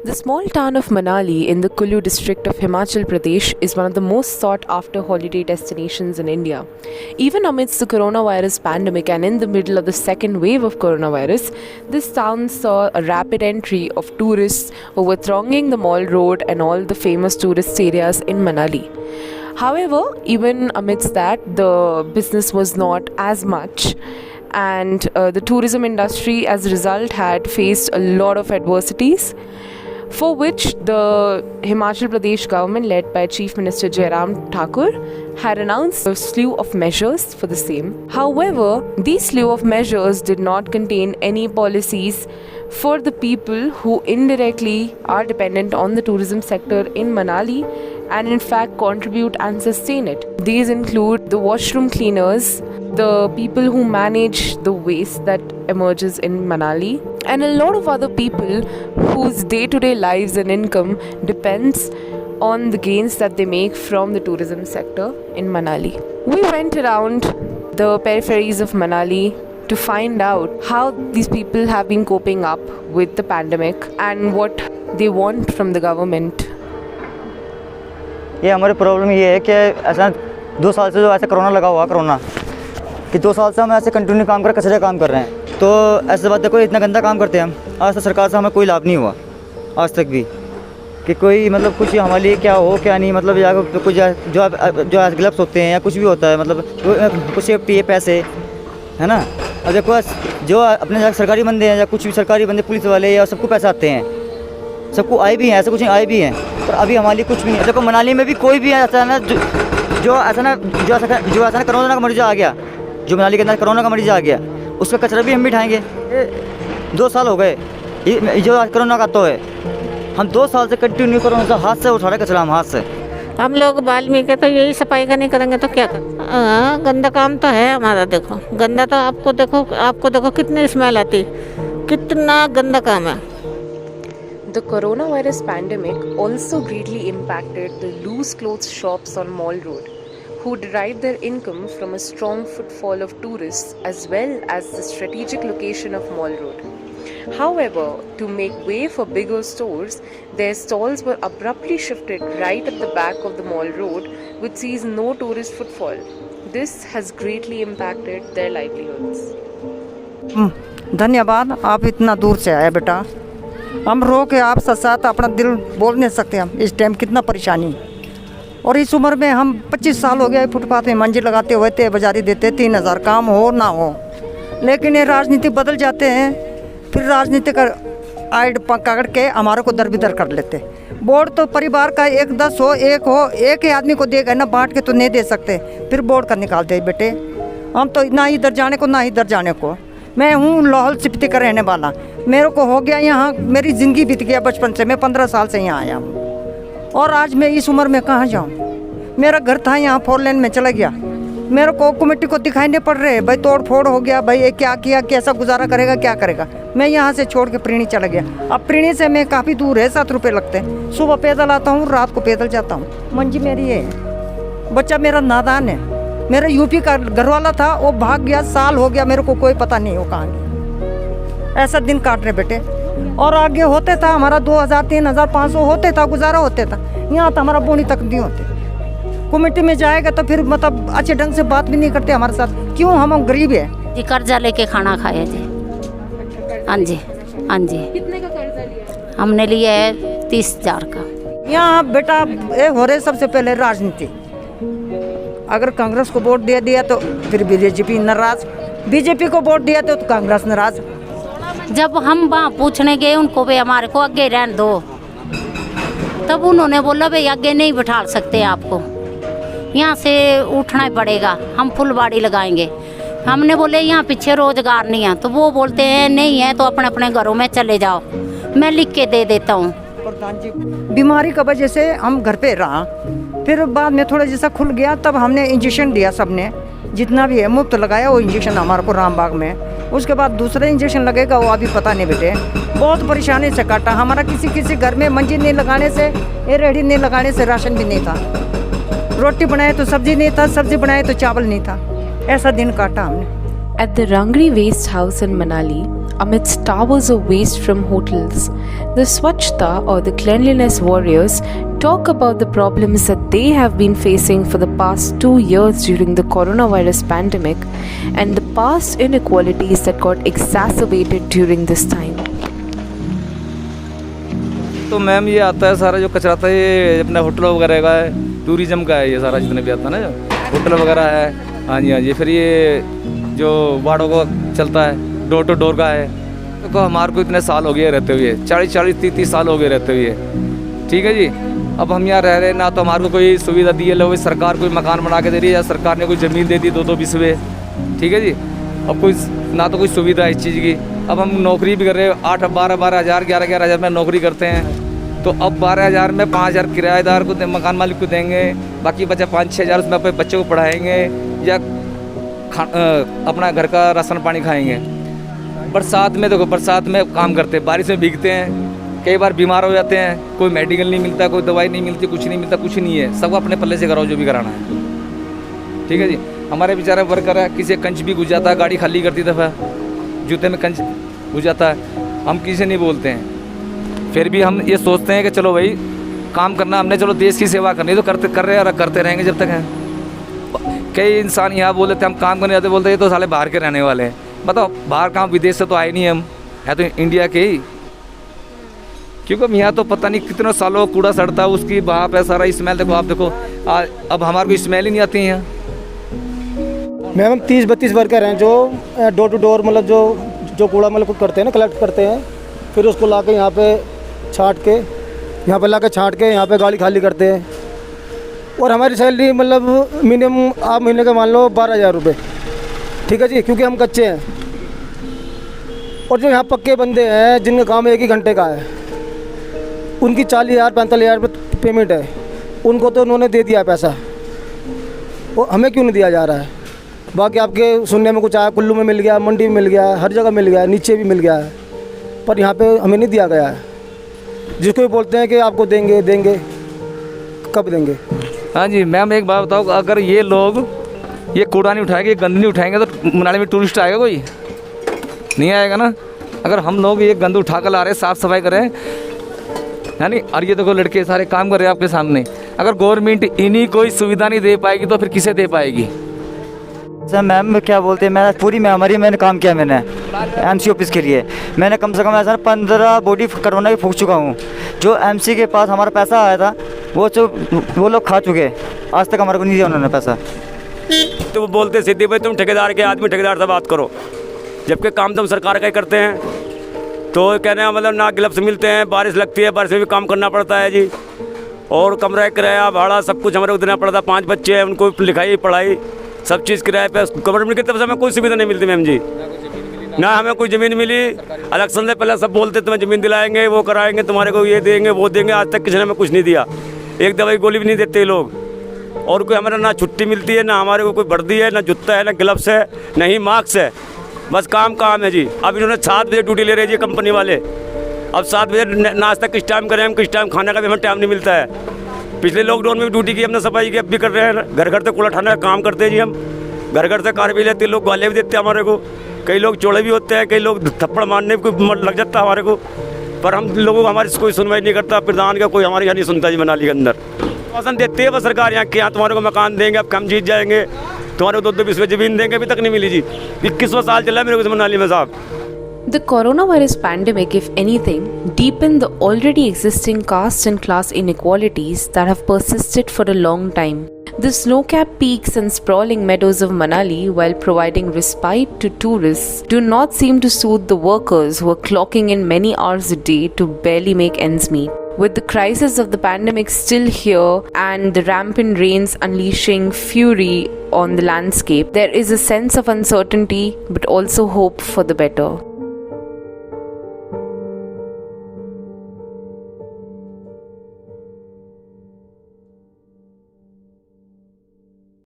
The small town of Manali in the Kullu district of Himachal Pradesh is one of the most sought after holiday destinations in India. Even amidst the coronavirus pandemic and in the middle of the second wave of coronavirus, this town saw a rapid entry of tourists who were thronging the Mall Road and all the famous tourist areas in Manali. However, even amidst that, the business was not as much, and the tourism industry as a result had faced a lot of adversities, for which the Himachal Pradesh government led by Chief Minister Jairam Thakur had announced a slew of measures for the same. However, these slew of measures did not contain any policies for the people who indirectly are dependent on the tourism sector in Manali and in fact contribute and sustain it. These include the washroom cleaners, the people who manage the waste that emerges in Manali, and a lot of other people whose day-to-day lives and income depends on the gains that they make from the tourism sector in Manali. We went around the peripheries of Manali to find out how these people have been coping up with the pandemic and what they want from the government. ये हमारी problem ये है कि ऐसा 2 साल से जो ऐसे कोरोना लगा हुआ कोरोना कि 2 साल से हम ऐसे कंटिन्यू काम कर कचरे काम कर रहे हैं। तो ऐसे बात देखो, इतना गंदा काम करते हैं हम। आज तक सरकार से हमें कोई लाभ नहीं हुआ आज तक भी, कि कोई मतलब कुछ हमारे लिए क्या हो क्या नहीं, मतलब या कुछ जो ग्लव्स होते हैं या कुछ भी होता है, मतलब कुछ सेफ्टी है, पैसे है ना। अब देखो जो अपने सरकारी बंदे हैं या कुछ भी सरकारी बंदे पुलिस वाले या सबको पैसे आते हैं, सबको आए भी हैं, ऐसा कुछ नहीं आए भी हैं, पर अभी हमारे लिए कुछ भी नहीं है। देखो मनाली में भी कोई भी ऐसा ना जो ऐसा कोरोना का मरीज आ गया, जो मनाली के अंदर कोरोना का मरीज आ गया, उसका कचरा भी हम भी उठाएंगे। 2 साल हो गए जो कोरोना का तो है, हम 2 साल से कंटिन्यू कोरोना से हाथ से उठा रहे कचरा, हम हाथ से। हम लोग वाल्मीकि तो यही सफाई का नहीं करेंगे तो क्या करें। गंदा काम तो है हमारा। देखो गंदा तो आपको देखो कितनी स्मेल आती, कितना गंदा काम है। The coronavirus pandemic also greatly impacted the loose clothes shops on Mall Road, who derive their income from a strong footfall of tourists as well as the strategic location of Mall Road. However, to make way for bigger stores, their stalls were abruptly shifted right at the back of the Mall Road, which sees no tourist footfall. This has greatly impacted their livelihoods. धन्यवाद, आप इतना दूर से आए बेटा। हम रो के आप साथ अपना दिल बोल नहीं सकते। हम इस टाइम कितना परेशानी, और इस उम्र में हम 25 साल हो गए फुटपाथ में मंजिल लगाते हुए थे, बाजारी देते 3000 काम हो ना हो। लेकिन ये राजनीति बदल जाते हैं, फिर राजनीति का आइड पकड़ के हमारे को दरबिदर कर लेते। बोर्ड तो परिवार का 1-10 हो, एक ही आदमी को देगा ना, बांट के तो नहीं दे सकते। फिर बोर्ड का निकालते बेटे। हम तो ना इधर जाने को ना इधर जाने को। मैं हूँ लाहौल स्पीति का रहने वाला, मेरे को हो गया यहाँ, मेरी ज़िंदगी बीत गया बचपन से। मैं 15 साल से यहाँ आया हूँ, और आज मैं इस उम्र में कहाँ जाऊँ। मेरा घर था यहाँ 4 लेन में चला गया। मेरे को कमेटी को दिखाई नहीं पड़ रहे, भाई तोड़ फोड़ हो गया, भाई ये क्या किया, कैसा गुजारा करेगा, क्या करेगा। मैं यहाँ से छोड़ के प्रीणी चला गया। अब प्रीणी से मैं काफ़ी दूर है, 7 रुपये लगते हैं। सुबह पैदल आता हूँ, रात को पैदल जाता हूँ। मंजी मेरी है, बच्चा मेरा नादान है। मेरा यूपी का घरवाला था, वो भाग गया, साल हो गया, मेरे को कोई पता नहीं वो कहाँ गया। ऐसा दिन काट रहे बेटे। और आगे होते था हमारा 2000, 3000, 500 होते था, गुजारा होते था। यहाँ तो हमारा बोनी तक नहीं होते। कमेटी में जाएगा तो फिर मतलब अच्छे ढंग से बात भी नहीं करते हमारे साथ। क्यों, हम गरीब है जी। कर्जा लेके खाना खाया जी। हाँ जी, हाँ जी। कितने का कर्जा लिया? हमने लिया है 30,000 का। यहाँ बेटा ये हो रहे सबसे पहले राजनीति। अगर कांग्रेस को वोट दे दिया तो फिर बीजेपी नाराज, बीजेपी को वोट दिया तो कांग्रेस नाराज। जब हम वहाँ पूछने गए उनको, भाई हमारे को आगे रहने दो, तब उन्होंने बोला भाई आगे नहीं बिठा सकते, आपको यहाँ से उठना ही पड़ेगा, हम फुलवाड़ी लगाएंगे। हमने बोले यहाँ पीछे रोजगार नहीं है, तो वो बोलते हैं नहीं है तो अपने अपने घरों में चले जाओ, मैं लिख के दे देता हूँ। प्रधान जी बीमारी की वजह से हम घर पे रहा, फिर बाद में थोड़ा जैसा खुल गया, तब हमने इंजेक्शन दिया, सबने जितना भी है मुफ्त लगाया वो इंजेक्शन हमारे को रामबाग में। उसके बाद दूसरा इंजेक्शन लगेगा, वो अभी पता नहीं बेटे। बहुत परेशानी से काटा हमारा। किसी घर में मंजी नहीं लगाने से, ये रेहड़ी नहीं लगाने से राशन भी नहीं था। रोटी बनाए तो सब्जी नहीं था, सब्जी बनाए तो चावल नहीं था। ऐसा दिन काटा हमने। At the Rangri Waste House in Manali, amidst towers of waste from hotels. The Swachhta, or the cleanliness warriors, talk about the problems that they have been facing for the past 2 years during the coronavirus pandemic and the past inequalities that got exacerbated during this time. तो ma'am ये आता है सारा जो कचरा था ये अपना होटल वगैरह का है, टूरिज्म का है, ये सारा जितने भी आता है ना जो होटल वगैरह है। हाँ जी। फिर ये जो वार्डों को चलता है डोर टू डोर का है। तो हमारे को इतने साल हो गए रहते हुए, 40-30 साल हो गए रहते हुए, ठीक है जी। अब हम यहाँ रह रहे हैं ना, तो हमारे को कोई सुविधा दी है, लो सरकार कोई मकान बना के दे रही है या सरकार ने कोई ज़मीन दे दी 2-2 बिस्वे, ठीक है जी। अब कोई ना तो कोई सुविधा है इस चीज़ की। अब हम नौकरी भी कर रहे हैं, 8-12 हज़ार 11 हज़ार में नौकरी करते हैं, तो अब 12 हज़ार में 5 हज़ार किराएदार को मकान मालिक को देंगे, बाकी बचा 5-6 हज़ार उसमें अपने बच्चों को पढ़ाएंगे या अपना घर का राशन पानी खाएंगे। बरसात में देखो, बरसात में काम करते हैं, बारिश में भीगते हैं, कई बार बीमार हो जाते हैं, कोई मेडिकल नहीं मिलता, कोई दवाई नहीं मिलती, कुछ नहीं मिलता, कुछ नहीं है, सब अपने पल्ले से कराओ जो भी कराना है, ठीक है जी। हमारे बेचारे वर्कर है, किसी कंच भी घुस जाता है, गाड़ी खाली करती दफ़ा जूते में कंच घुस जाता है, हम किसी नहीं बोलते हैं। फिर भी हम ये सोचते हैं कि चलो भाई काम करना हमने, चलो देश की सेवा करनी तो कर रहे हैं और करते रहेंगे जब तक हैं। कई इंसान यहाँ बोल देते हम काम करने जाते, बोलते ये तो साले बाहर के रहने वाले हैं। बताओ बाहर कहाँ, विदेश से तो आए नहीं हम, है तो इंडिया के ही, क्योंकि यहाँ तो पता नहीं कितने सालों कूड़ा सड़ता है, उसकी वहाँ पे सारा स्मेल देखो, आप देखो अब हमारे को स्मेल ही नहीं आती है यहाँ। मैम हम 30-32 वर्कर हैं जो डोर टू डोर मतलब जो कूड़ा मतलब करते हैं ना, कलेक्ट करते हैं, फिर उसको ला के यहाँ पे छांट के यहाँ पे गाड़ी खाली करते हैं। और हमारी सैलरी मतलब मिनिमम आप महीने का मान लो 12,000 रुपये, ठीक है जी, क्योंकि हम कच्चे हैं। और जो यहाँ पक्के बंदे हैं जिनका काम 1 ही घंटे का है, उनकी 40,000-45,000 रुपये पेमेंट है, उनको तो उन्होंने दे दिया पैसा, वो हमें क्यों नहीं दिया जा रहा है? बाकी आपके सुनने में कुछ आया, कुल्लू में मिल गया, मंडी में मिल गया, हर जगह मिल गया, नीचे भी मिल गया है, पर यहाँ पे हमें नहीं दिया गया है। जिसको भी बोलते हैं कि आपको देंगे, कब देंगे? हाँ जी मैम, एक बात बताओ, अगर ये लोग ये कूड़ा नहीं उठाएंगे, गंद नहीं उठाएंगे, तो मनाली में टूरिस्ट आएगा? कोई नहीं आएगा ना। अगर हम लोग ये गंद उठा कर ला रहे, साफ़ सफाई कर रहे हैं, है नहीं, और ये देखो लड़के सारे काम कर रहे हैं आपके सामने। अगर गवर्नमेंट इन्हीं कोई सुविधा नहीं दे पाएगी तो फिर किसे दे पाएगी? सर मैम क्या बोलते हैं, मैं पूरी मेमोरी मैंने काम किया, मैंने एमसी ऑफिस के लिए मैंने कम से कम ऐसा 15 बॉडी कोरोना की फूंक चुका हूँ। जो एमसी के पास हमारा पैसा आया था वो लोग खा चुके, आज तक हमारे को नहीं दिया उन्होंने पैसा। तो वो बोलते सीधे भाई तुम ठेकेदार के आदमी, ठेकेदार से बात करो, जबकि काम तुम सरकार का ही करते हैं। तो कहने का मतलब ना ग्लव्स मिलते हैं, बारिश लगती है, बारिश में भी काम करना पड़ता है जी, और कमरा किराया भाड़ा सब कुछ हमारे को देना पड़ता है। 5 बच्चे हैं, उनको लिखाई पढ़ाई सब चीज़ किराए पे। गवर्नमेंट की तरफ से हमें कोई सुविधा नहीं मिलती मैम जी, ना हमें कोई ज़मीन मिली। इलेक्शन से पहले सब बोलते तुम्हें ज़मीन दिलाएंगे, वो कराएंगे, तुम्हारे को ये देंगे वो देंगे, आज तक किसी ने हमें कुछ नहीं दिया। एक दवाई गोली भी नहीं देते लोग, और कोई हमारा ना छुट्टी मिलती है, ना हमारे को कोई वर्दी है, ना जूता है, ना ग्लव्स है, ना ही मास्क है, बस काम है जी। अब इन्होंने 7 बजे ड्यूटी ले रहे जी कंपनी वाले। अब 7 बजे नाश्ता किस टाइम करें हम, किस टाइम खाने का भी हमें टाइम नहीं मिलता है। पिछले लॉकडाउन में भी ड्यूटी की हमने, सफाई की, अब भी कर रहे हैं। घर से कूड़ा उठाने का काम करते हैं जी हम, घर से कार भी लेते हैं, लोग गालियाँ भी देते हैं हमारे को, कई लोग चोड़े भी होते हैं, कई लोग थप्पड़ मारने को लग जाता है हमारे को, पर हम लोगों को हमारी कोई सुनवाई नहीं करता। प्रधान का कोई हमारी यहाँ नहीं सुनता जी। मनाली के अंदर पसंद देते हैं बस सरकार यहाँ के, यहाँ तुम्हारे को मकान देंगे, अब कम जीत जाएंगे, तुम्हारे को 2-2 बिस्वे ज़मीन देंगे, अभी तक नहीं मिली जी। 21वां साल चला है मेरे को मनाली में साहब। The coronavirus pandemic, if anything, deepened the already existing caste and class inequalities that have persisted for a long time. The snow-capped peaks and sprawling meadows of Manali, while providing respite to tourists, do not seem to soothe the workers who are clocking in many hours a day to barely make ends meet. With the crisis of the pandemic still here and the rampant rains unleashing fury on the landscape, there is a sense of uncertainty but also hope for the better.